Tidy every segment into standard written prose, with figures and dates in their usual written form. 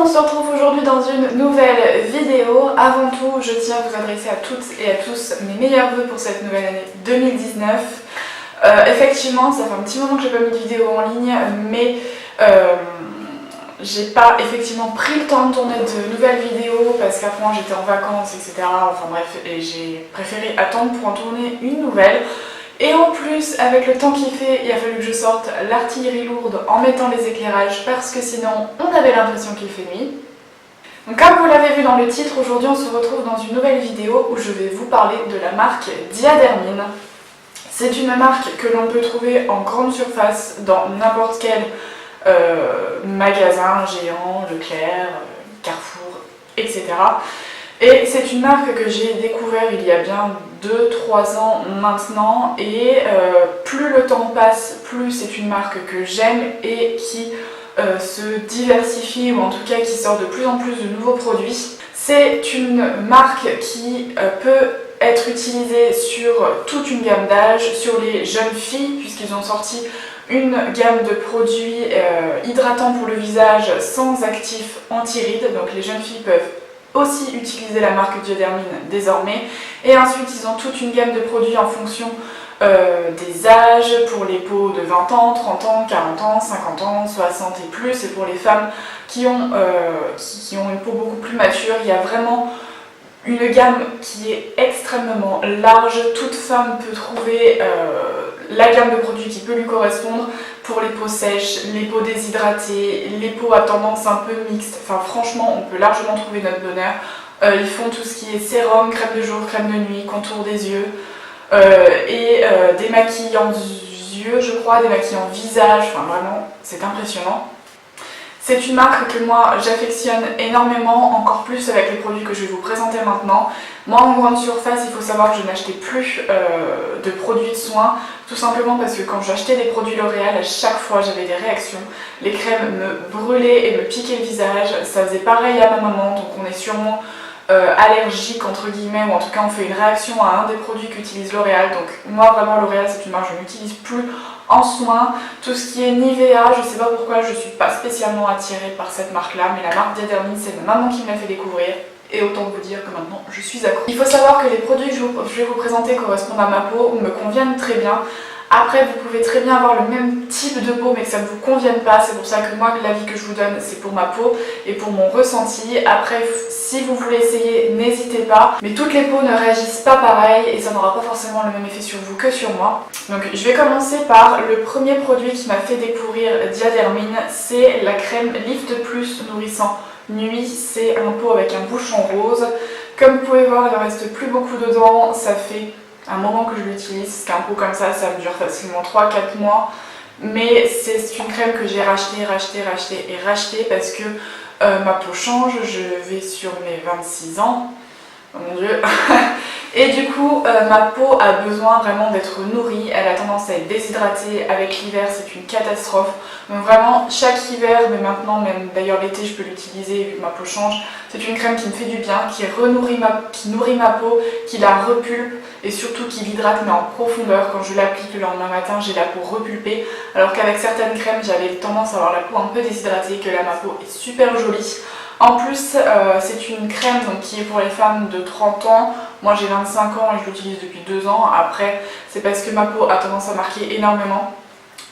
on se retrouve aujourd'hui dans une nouvelle vidéo. Avant tout, je tiens à vous adresser à toutes et à tous mes meilleurs vœux pour cette nouvelle année 2019. Effectivement, ça fait un petit moment que j'ai pas mis de vidéo en ligne, mais j'ai pas effectivement pris le temps de tourner de nouvelles vidéos parce qu'après j'étais en vacances, etc. Enfin bref, et j'ai préféré attendre pour en tourner une nouvelle. Et en plus, avec le temps qu'il fait, il a fallu que je sorte l'artillerie lourde en mettant les éclairages parce que sinon on avait l'impression qu'il fait nuit. Donc comme vous l'avez vu dans le titre, aujourd'hui on se retrouve dans une nouvelle vidéo où je vais vous parler de la marque Diadermine. C'est une marque que l'on peut trouver en grande surface dans n'importe quel magasin géant, Leclerc, Carrefour, etc. Et c'est une marque que j'ai découvert il y a bien 2-3 ans maintenant et plus le temps passe, plus c'est une marque que j'aime et qui se diversifie ou en tout cas qui sort de plus en plus de nouveaux produits. C'est une marque qui peut être utilisée sur toute une gamme d'âge, sur les jeunes filles puisqu'ils ont sorti une gamme de produits hydratants pour le visage sans actifs anti-rides, donc les jeunes filles peuvent aussi utiliser la marque Diadermine désormais. Et ensuite ils ont toute une gamme de produits en fonction des âges, pour les peaux de 20 ans, 30 ans, 40 ans, 50 ans, 60 et plus, et pour les femmes qui ont une peau beaucoup plus mature. Il y a vraiment une gamme qui est extrêmement large. Toute femme peut trouver la gamme de produits qui peut lui correspondre pour les peaux sèches, les peaux déshydratées, les peaux à tendance un peu mixte. Enfin franchement, on peut largement trouver notre bonheur. Ils font tout ce qui est sérum, crème de jour, crème de nuit, contour des yeux et démaquillants yeux, je crois, démaquillants visage. Enfin vraiment, c'est impressionnant. C'est une marque que moi j'affectionne énormément, encore plus avec les produits que je vais vous présenter maintenant. Moi en grande surface, il faut savoir que je n'achetais plus de produits de soins, tout simplement parce que quand j'achetais des produits L'Oréal, à chaque fois j'avais des réactions. Les crèmes me brûlaient et me piquaient le visage, ça faisait pareil à ma maman, donc on est sûrement allergique entre guillemets, ou en tout cas on fait une réaction à un des produits qu'utilise L'Oréal. Donc moi vraiment L'Oréal c'est une marque que je n'utilise plus en soins. Tout ce qui est Nivea, je sais pas pourquoi je suis pas spécialement attirée par cette marque là, mais la marque Diadermine c'est ma maman qui me l'a fait découvrir et autant vous dire que maintenant je suis accro. Il faut savoir que les produits que je vais vous présenter correspondent à ma peau, me conviennent très bien. Après, vous pouvez très bien avoir le même type de peau mais que ça ne vous convienne pas. C'est pour ça que moi, l'avis que je vous donne, c'est pour ma peau et pour mon ressenti. Après, si vous voulez essayer, n'hésitez pas. Mais toutes les peaux ne réagissent pas pareil et ça n'aura pas forcément le même effet sur vous que sur moi. Donc, je vais commencer par le premier produit qui m'a fait découvrir Diadermine. C'est la crème Lift Plus Nourrissant Nuit. C'est un pot avec un bouchon rose. Comme vous pouvez voir, il ne reste plus beaucoup dedans. Ça fait un moment que je l'utilise, parce qu'un pot comme ça me dure facilement 3-4 mois. Mais c'est une crème que j'ai rachetée parce que ma peau change, je vais sur mes 26 ans. Oh mon dieu. Et du coup, ma peau a besoin vraiment d'être nourrie. Elle a tendance à être déshydratée. Avec l'hiver, c'est une catastrophe. Donc vraiment, chaque hiver, mais maintenant, même d'ailleurs l'été, je peux l'utiliser vu que ma peau change. C'est une crème qui me fait du bien, qui nourrit ma peau, qui la repulpe et surtout qui l'hydrate, mais en profondeur. Quand je l'applique le lendemain matin, j'ai la peau repulpée. Alors qu'avec certaines crèmes, j'avais tendance à avoir la peau un peu déshydratée, que là, ma peau est super jolie. En plus, c'est une crème donc, qui est pour les femmes de 30 ans. Moi j'ai 25 ans et je l'utilise depuis 2 ans. Après, c'est parce que ma peau a tendance à marquer énormément.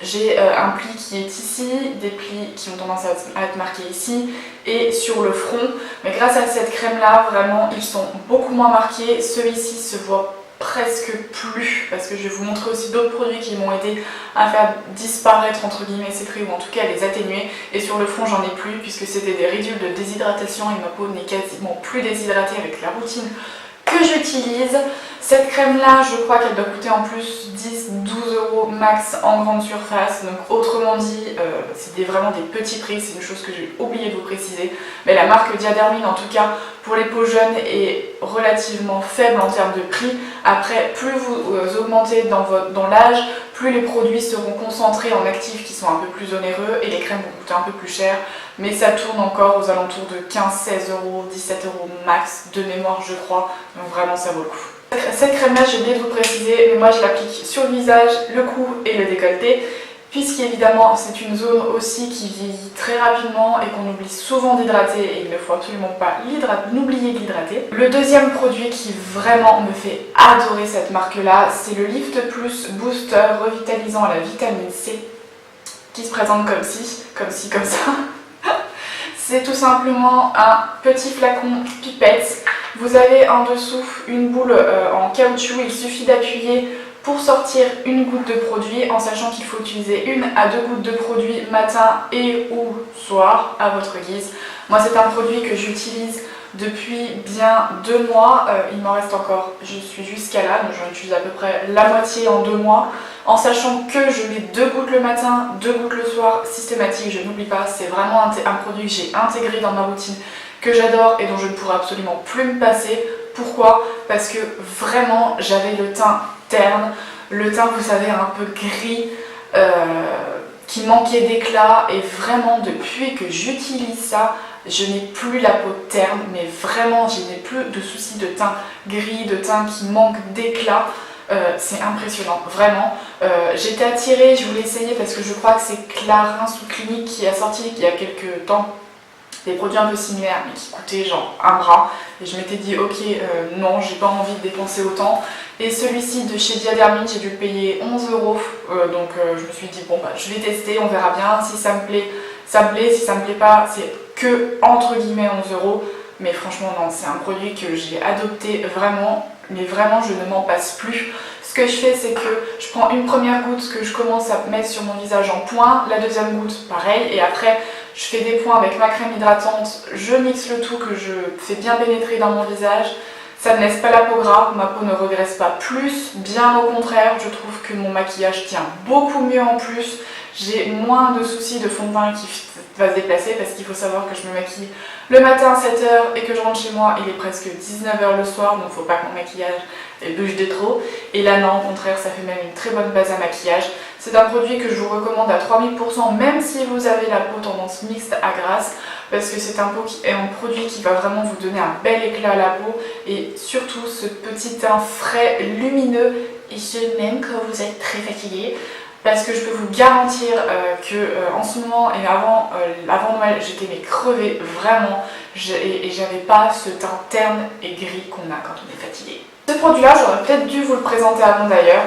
J'ai un pli qui est ici, des plis qui ont tendance à être marqués ici et sur le front. Mais grâce à cette crème là, vraiment, ils sont beaucoup moins marqués. Celui-ci se voit presque plus parce que je vais vous montrer aussi d'autres produits qui m'ont aidé à faire disparaître entre guillemets ces traits ou en tout cas à les atténuer. Et sur le front j'en ai plus puisque c'était des ridules de déshydratation et ma peau n'est quasiment plus déshydratée avec la routine que j'utilise. Cette crème là, je crois qu'elle doit coûter en plus 10-12 € max en grande surface. Donc autrement dit, c'est vraiment des petits prix, c'est une chose que j'ai oublié de vous préciser. Mais la marque Diadermine en tout cas pour les peaux jeunes est relativement faible en termes de prix. Après, plus vous augmentez dans l'âge, plus les produits seront concentrés en actifs qui sont un peu plus onéreux et les crèmes vont coûter un peu plus cher. Mais ça tourne encore aux alentours de 15-16 €, 17 € max de mémoire je crois. Donc vraiment ça vaut le coup. Cette crème là, j'ai oublié de vous préciser, mais moi je l'applique sur le visage, le cou et le décolleté. puisqu'évidemment c'est une zone aussi qui vieillit très rapidement et qu'on oublie souvent d'hydrater et il ne faut absolument pas n'oublier d'hydrater. Le deuxième produit qui vraiment me fait adorer cette marque-là, c'est le Lift Plus Booster revitalisant à la vitamine C, qui se présente comme ça. C'est tout simplement un petit flacon pipette. Vous avez en dessous une boule en caoutchouc, il suffit d'appuyer pour sortir une goutte de produit, en sachant qu'il faut utiliser 1 à 2 gouttes de produit matin et ou soir à votre guise. Moi c'est un produit que j'utilise depuis bien 2 mois, il m'en reste encore, je suis jusqu'à là, donc j'en utilise à peu près la moitié en 2 mois, en sachant que je mets 2 gouttes le matin, 2 gouttes le soir, systématique, je n'oublie pas, c'est vraiment un produit que j'ai intégré dans ma routine, que j'adore et dont je ne pourrais absolument plus me passer. Pourquoi? Parce que vraiment j'avais le teint terne, le teint vous savez un peu gris, qui manquait d'éclat, et vraiment depuis que j'utilise ça, je n'ai plus la peau terne, mais vraiment je n'ai plus de soucis de teint gris, de teint qui manque d'éclat. C'est impressionnant, vraiment. J'étais attirée, je voulais essayer parce que je crois que c'est Clarins ou Clinique qui a sorti il y a quelques temps des produits un peu similaires mais qui coûtaient genre un bras, et je m'étais dit ok non, j'ai pas envie de dépenser autant, et celui-ci de chez Diadermine j'ai dû le payer 11 €, donc je me suis dit bon bah je vais tester, on verra bien, si ça me plaît, si ça me plaît pas, c'est que entre guillemets 11 €, mais franchement non, c'est un produit que j'ai adopté vraiment, mais vraiment je ne m'en passe plus. Ce que je fais, c'est que je prends une première goutte que je commence à mettre sur mon visage en point, la deuxième goutte pareil, et après je fais des points avec ma crème hydratante, je mixe le tout que je fais bien pénétrer dans mon visage. Ça ne laisse pas la peau gras, ma peau ne regraisse pas plus, bien au contraire, je trouve que mon maquillage tient beaucoup mieux en plus. J'ai moins de soucis de fond de teint qui va se déplacer, parce qu'il faut savoir que je me maquille le matin à 7 h et que je rentre chez moi, il est presque 19 h le soir, donc faut pas que mon maquillage bouge de trop. Et là non, au contraire, ça fait même une très bonne base à maquillage. C'est un produit que je vous recommande à 3000 %, même si vous avez la peau tendance mixte à grasse, parce que c'est un produit qui va vraiment vous donner un bel éclat à la peau, et surtout ce petit teint frais, lumineux, et ce même quand vous êtes très fatigué. Parce que je peux vous garantir que en ce moment et avant Noël, j'étais mais crevée, vraiment, et j'avais pas ce teint terne et gris qu'on a quand on est fatigué. Ce produit-là, j'aurais peut-être dû vous le présenter avant d'ailleurs.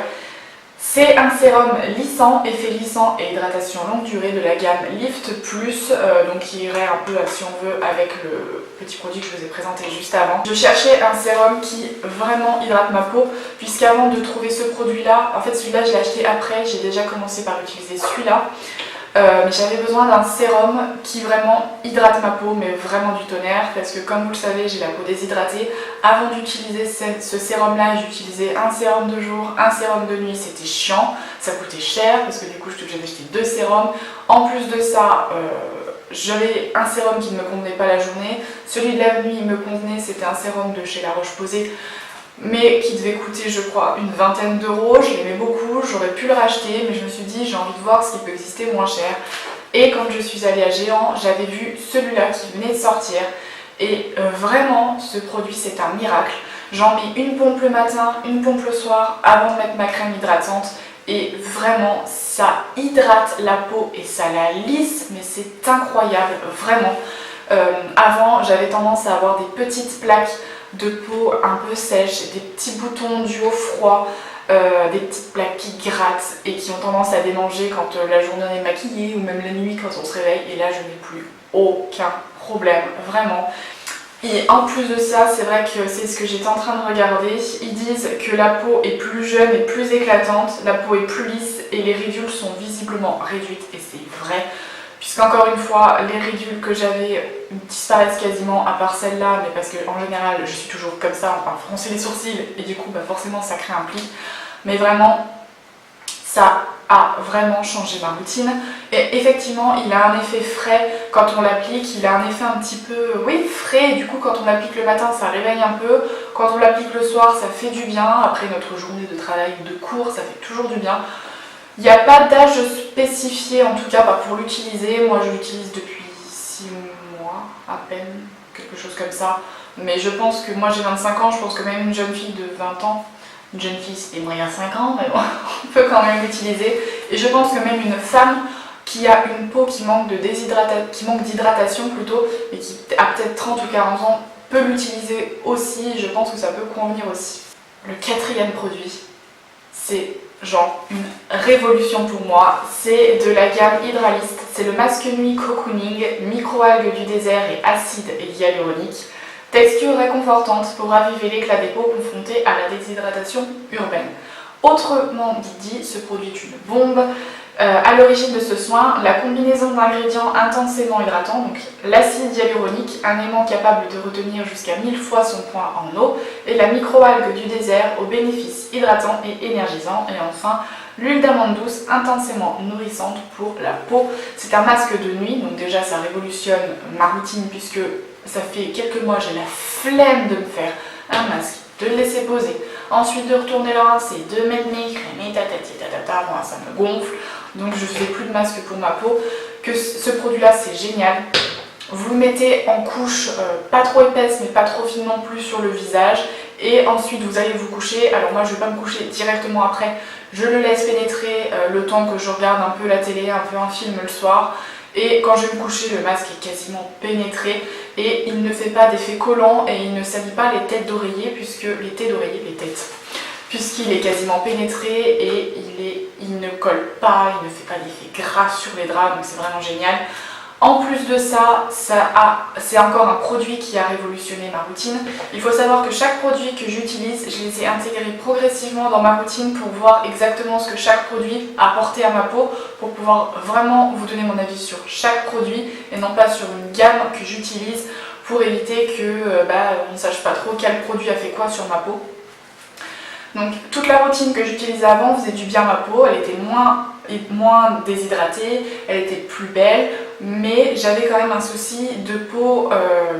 C'est un sérum lissant, effet lissant et hydratation longue durée de la gamme Lift Plus, donc qui irait un peu, si on veut, avec le petit produit que je vous ai présenté juste avant. Je cherchais un sérum qui vraiment hydrate ma peau, puisqu'avant de trouver ce produit-là, en fait celui-là je l'ai acheté après, j'ai déjà commencé par utiliser celui-là. Mais j'avais besoin d'un sérum qui vraiment hydrate ma peau, mais vraiment du tonnerre, parce que comme vous le savez, j'ai la peau déshydratée. Avant d'utiliser ce sérum là, j'utilisais un sérum de jour, un sérum de nuit, c'était chiant, ça coûtait cher parce que du coup j'avais acheté 2 sérums. En plus de ça, j'avais un sérum qui ne me convenait pas la journée, celui de la nuit me convenait, c'était un sérum de chez La Roche-Posay, mais qui devait coûter je crois une vingtaine d'euros. Je l'aimais beaucoup, j'aurais pu le racheter, mais je me suis dit j'ai envie de voir ce qui peut exister moins cher. Et quand je suis allée à Géant, j'avais vu celui-là qui venait de sortir, et vraiment ce produit c'est un miracle. J'en mets une pompe le matin, une pompe le soir avant de mettre ma crème hydratante, et vraiment ça hydrate la peau et ça la lisse, mais c'est incroyable, vraiment. Avant j'avais tendance à avoir des petites plaques de peau un peu sèche, des petits boutons dus au froid, des petites plaques qui grattent et qui ont tendance à démanger quand la journée est maquillée, ou même la nuit quand on se réveille, et là je n'ai plus aucun problème, vraiment. Et en plus de ça, c'est vrai que c'est ce que j'étais en train de regarder, ils disent que la peau est plus jeune et plus éclatante, la peau est plus lisse et les ridules sont visiblement réduites, et c'est vrai. Puisqu'encore une fois, les ridules que j'avais disparaissent quasiment, à part celle-là, mais parce qu'en général, je suis toujours comme ça, enfin froncer les sourcils, et du coup, bah, forcément, ça crée un pli. Mais vraiment, ça a vraiment changé ma routine. Et effectivement, il a un effet frais quand on l'applique, il a un effet un petit peu, oui, frais, et du coup, quand on l'applique le matin, ça réveille un peu. Quand on l'applique le soir, ça fait du bien. Après notre journée de travail ou de cours, ça fait toujours du bien. Il n'y a pas d'âge spécifié, en tout cas pas pour l'utiliser. Moi je l'utilise depuis 6 mois à peine, quelque chose comme ça. Mais je pense que moi j'ai 25 ans, je pense que même une jeune fille de 20 ans, une jeune fille c'était moi il y a 5 ans, mais bon, on peut quand même l'utiliser. Et je pense que même une femme qui a une peau qui manque d'hydratation plutôt, et qui a peut-être 30 ou 40 ans, peut l'utiliser aussi. Je pense que ça peut convenir aussi. Le quatrième produit, c'est genre une révolution pour moi, c'est de la gamme Hydralist. C'est le masque nuit cocooning, microalgues du désert et acide hyaluronique. Texture réconfortante pour raviver l'éclat des peaux confrontées à la déshydratation urbaine. Autrement dit, ce produit est une bombe. À l'origine de ce soin, la combinaison d'ingrédients intensément hydratants, donc l'acide hyaluronique, un aimant capable de retenir jusqu'à 1000 fois son poids en eau, et la microalgue du désert aux bénéfices hydratants et énergisants, et enfin l'huile d'amande douce intensément nourrissante pour la peau. C'est un masque de nuit, donc déjà ça révolutionne ma routine puisque ça fait quelques mois j'ai la flemme de me faire un masque, de le laisser poser, ensuite de retourner le rincer, de mettre mes crèmes et tatata, moi ça me gonfle. Donc je fais plus de masque pour ma peau. Que ce produit là c'est génial. Vous le mettez en couche pas trop épaisse mais pas trop fine non plus sur le visage. Et ensuite vous allez vous coucher. Alors moi je vais pas me coucher directement après. Je le laisse pénétrer le temps que je regarde un peu la télé, un peu un film le soir. Et quand je vais me coucher, le masque est quasiment pénétré. Et il ne fait pas d'effet collant et il ne salit pas les têtes d'oreiller puisqu'il est quasiment pénétré et il ne colle pas, il ne fait pas d'effet gras sur les draps, donc c'est vraiment génial. En plus de ça, c'est encore un produit qui a révolutionné ma routine. Il faut savoir que chaque produit que j'utilise, je les ai intégrés progressivement dans ma routine pour voir exactement ce que chaque produit a apporté à ma peau, pour pouvoir vraiment vous donner mon avis sur chaque produit et non pas sur une gamme que j'utilise pour éviter que on ne sache pas trop quel produit a fait quoi sur ma peau. Donc toute la routine que j'utilisais avant faisait du bien à ma peau, elle était moins déshydratée, elle était plus belle, mais j'avais quand même un souci de peau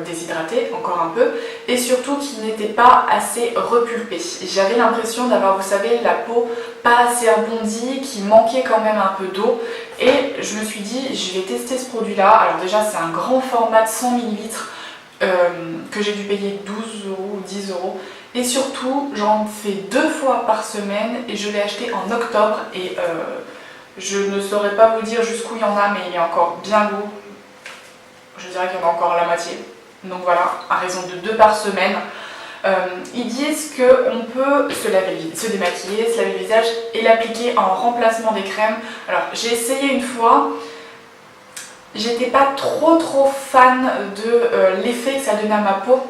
déshydratée, encore un peu, et surtout qui n'était pas assez repulpée. J'avais l'impression d'avoir, vous savez, la peau pas assez abondie, qui manquait quand même un peu d'eau, et je me suis dit, je vais tester ce produit-là. Alors déjà, c'est un grand format de 100 ml que j'ai dû payer 12 € ou 10 €. Et surtout, j'en fais 2 fois par semaine et je l'ai acheté en octobre et je ne saurais pas vous dire jusqu'où il y en a, mais il est encore bien lourd. Je dirais qu'il y en a encore la moitié. Donc voilà, à raison de 2 par semaine. Ils disent qu'on peut se démaquiller, se laver le visage et l'appliquer en remplacement des crèmes. Alors j'ai essayé une fois. J'étais pas trop fan de l'effet que ça donnait à ma peau.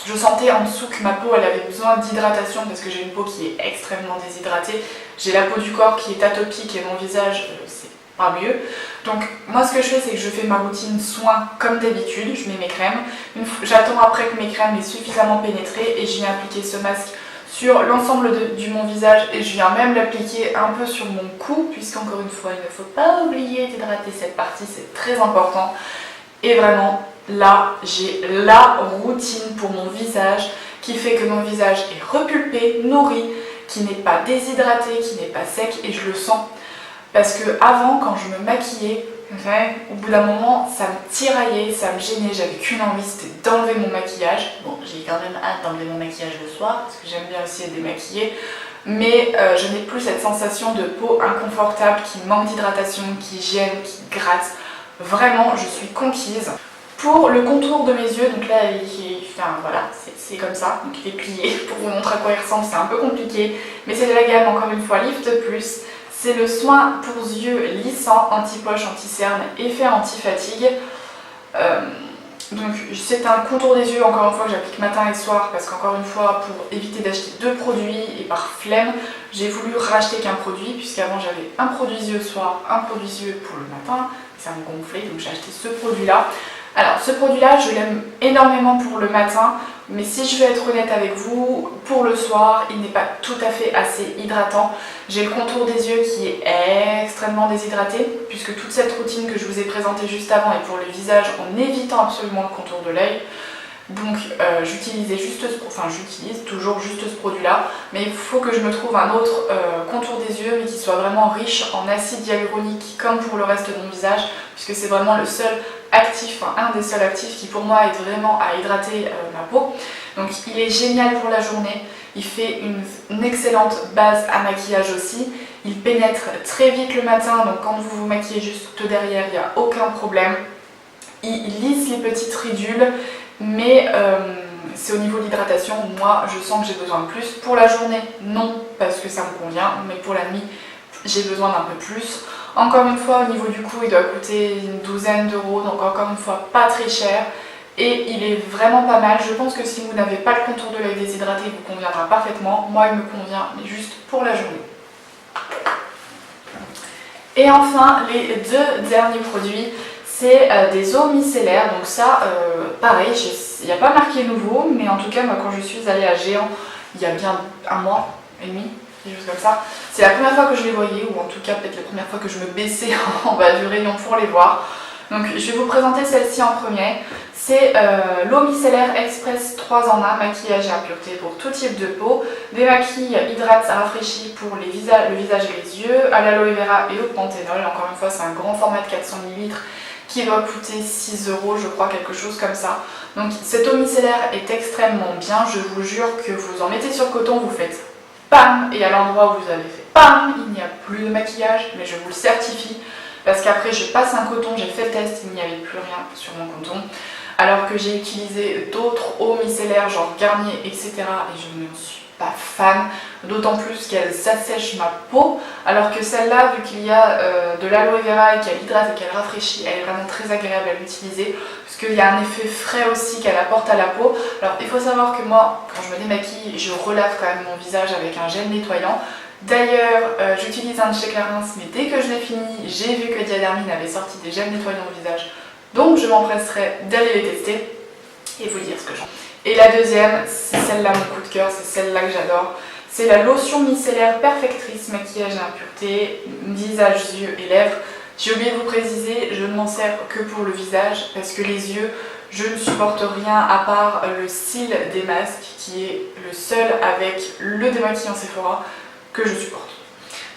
Je sentais en dessous que ma peau elle avait besoin d'hydratation parce que j'ai une peau qui est extrêmement déshydratée. J'ai la peau du corps qui est atopique et mon visage c'est pas mieux. Donc moi ce que je fais c'est que je fais ma routine soin comme d'habitude, je mets mes crèmes. J'attends après que mes crèmes aient suffisamment pénétré et je viens appliquer ce masque sur l'ensemble de mon visage et je viens même l'appliquer un peu sur mon cou puisqu'encore une fois il ne faut pas oublier d'hydrater cette partie, c'est très important. Et vraiment là j'ai la routine pour mon visage qui fait que mon visage est repulpé, nourri, qui n'est pas déshydraté, qui n'est pas sec et je le sens. Parce que avant quand je me maquillais, au bout d'un moment ça me tiraillait, ça me gênait, j'avais qu'une envie, c'était d'enlever mon maquillage. Bon, j'ai quand même hâte d'enlever mon maquillage le soir parce que j'aime bien aussi être démaquillée. Mais je n'ai plus cette sensation de peau inconfortable qui manque d'hydratation, qui gêne, qui gratte. Vraiment, je suis conquise. Pour le contour de mes yeux, donc là, voilà, c'est comme ça, donc il est plié. Pour vous montrer à quoi il ressemble, c'est un peu compliqué. Mais c'est de la gamme, encore une fois, Lift Plus. C'est le soin pour yeux lissant, anti-poche, anti-cerne, effet anti-fatigue. Donc c'est un contour des yeux, encore une fois, que j'applique matin et soir parce qu'encore une fois, pour éviter d'acheter 2 produits et par flemme, j'ai voulu racheter qu'un produit puisqu'avant j'avais un produit yeux le soir, un produit yeux pour le matin, et ça me gonflait, donc j'ai acheté ce produit-là. Alors ce produit-là, je l'aime énormément pour le matin, mais si je vais être honnête avec vous, pour le soir, il n'est pas tout à fait assez hydratant. J'ai le contour des yeux qui est extrêmement déshydraté, puisque toute cette routine que je vous ai présentée juste avant est pour le visage en évitant absolument le contour de l'œil. Donc j'utilise toujours juste ce produit-là, mais il faut que je me trouve un autre contour des yeux, mais qui soit vraiment riche en acide hyaluronique, comme pour le reste de mon visage, puisque c'est vraiment le seul actif, enfin un des seuls actifs qui pour moi aide vraiment à hydrater ma peau. Donc il est génial pour la journée, il fait une excellente base à maquillage aussi. Il pénètre très vite le matin, donc quand vous vous maquillez juste derrière, il n'y a aucun problème. Il lisse les petites ridules, mais c'est au niveau de l'hydratation, moi je sens que j'ai besoin de plus. Pour la journée, non, parce que ça me convient, mais pour la nuit, j'ai besoin d'un peu plus. Encore une fois, au niveau du coût, il doit coûter une douzaine d'euros, donc encore une fois, pas très cher. Et il est vraiment pas mal. Je pense que si vous n'avez pas le contour de l'œil déshydraté, il vous conviendra parfaitement. Moi, il me convient, mais juste pour la journée. Et enfin, les deux derniers produits, c'est des eaux micellaires. Donc ça, pareil, il n'y a pas marqué nouveau, mais en tout cas, moi, quand je suis allée à Géant, il y a bien un mois et demi, quelque chose comme ça, c'est la première fois que je les voyais, ou en tout cas peut-être la première fois que je me baissais en bas du rayon pour les voir. Donc je vais vous présenter celle-ci en premier. C'est l'eau micellaire express 3 en 1, maquillage et impureté pour tout type de peau, démaquille, hydrate, rafraîchit pour le visage et les yeux, à l'aloe vera et au panthénol. Encore une fois, c'est un grand format de 400 ml qui doit coûter 6 euros, je crois, quelque chose comme ça. Donc cette eau micellaire est extrêmement bien, je vous jure que vous en mettez sur le coton, vous faites PAM, et à l'endroit où vous avez fait PAM, il n'y a plus de maquillage, mais je vous le certifie, parce qu'après je passe un coton, j'ai fait le test, il n'y avait plus rien sur mon coton. Alors que j'ai utilisé d'autres eaux micellaires, genre Garnier, etc. et je ne suis pas fan, d'autant plus qu'elle s'assèche ma peau, alors que celle-là, vu qu'il y a de l'aloe vera et qu'elle hydrate et qu'elle rafraîchit, elle est vraiment très agréable à l'utiliser, parce qu'il y a un effet frais aussi qu'elle apporte à la peau. Alors il faut savoir que moi, quand je me démaquille, je relave quand même mon visage avec un gel nettoyant. D'ailleurs, j'utilise un de chez Clarins, mais dès que je l'ai fini, j'ai vu que Diadermine avait sorti des gels nettoyants au visage. Donc je m'empresserai d'aller les tester et vous dire ce que j'en pense. Et la deuxième, c'est celle-là mon coup de cœur, c'est celle-là que j'adore. C'est la lotion micellaire perfectrice, maquillage et impureté, visage, yeux et lèvres. J'ai oublié de vous préciser, je ne m'en sers que pour le visage parce que les yeux, je ne supporte rien à part le cil des masques qui est le seul avec le démaquillant Sephora que je supporte.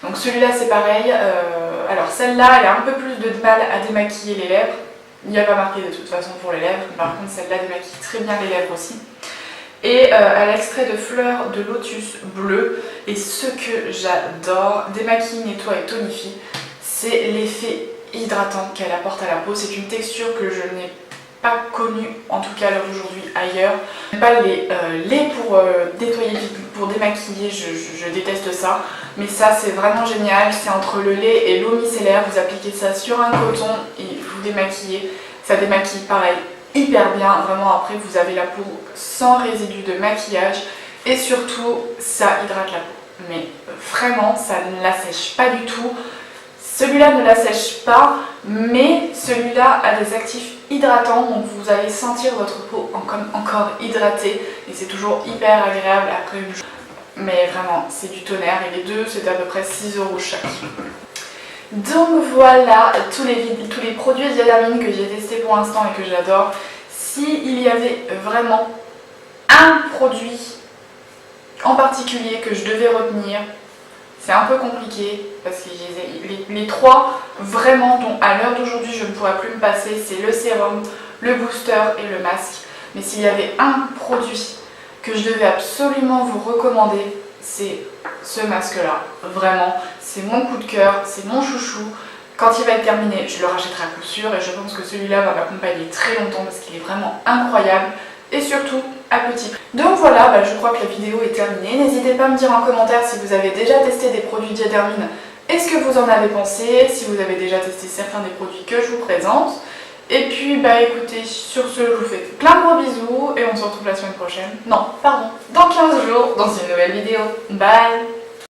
Donc celui-là c'est pareil, alors celle-là elle a un peu plus de mal à démaquiller les lèvres. Il n'y a pas marqué de toute façon pour les lèvres, mais par contre celle-là démaquille très bien les lèvres aussi. Et elle a l'extrait de fleurs de lotus bleu. Et ce que j'adore, démaquille, nettoie et tonifie, c'est l'effet hydratant qu'elle apporte à la peau. C'est une texture que je n'ai pas connue, en tout cas à l'heure d'aujourd'hui, ailleurs. Pas les laits pour nettoyer, pour démaquiller, je déteste ça. Mais ça c'est vraiment génial, c'est entre le lait et l'eau micellaire, vous appliquez ça sur un coton et vous démaquillez. Ça démaquille pareil, hyper bien, vraiment après vous avez la peau sans résidus de maquillage et surtout ça hydrate la peau. Mais vraiment ça ne l'assèche pas du tout. Celui-là ne l'assèche pas, mais celui-là a des actifs hydratants, donc vous allez sentir votre peau encore hydratée et c'est toujours hyper agréable après une journée. Mais vraiment, c'est du tonnerre et les deux, c'est à peu près 6 euros chaque. Donc voilà tous les produits Diadermine que j'ai testés pour l'instant et que j'adore. S'il y avait vraiment un produit en particulier que je devais retenir, c'est un peu compliqué parce que les trois vraiment dont à l'heure d'aujourd'hui je ne pourrais plus me passer, c'est le sérum, le booster et le masque. Mais s'il y avait un produit que je devais absolument vous recommander, c'est ce masque-là. Vraiment, c'est mon coup de cœur, c'est mon chouchou. Quand il va être terminé, je le rachèterai à coup sûr et je pense que celui-là va m'accompagner très longtemps parce qu'il est vraiment incroyable et surtout à petit prix. Donc voilà, je crois que la vidéo est terminée. N'hésitez pas à me dire en commentaire si vous avez déjà testé des produits Diadermine et ce que vous en avez pensé, si vous avez déjà testé certains des produits que je vous présente. Et puis écoutez, sur ce je vous fais plein de gros bisous et on se retrouve la semaine prochaine. Non, pardon, dans 15 jours dans une nouvelle vidéo. Bye!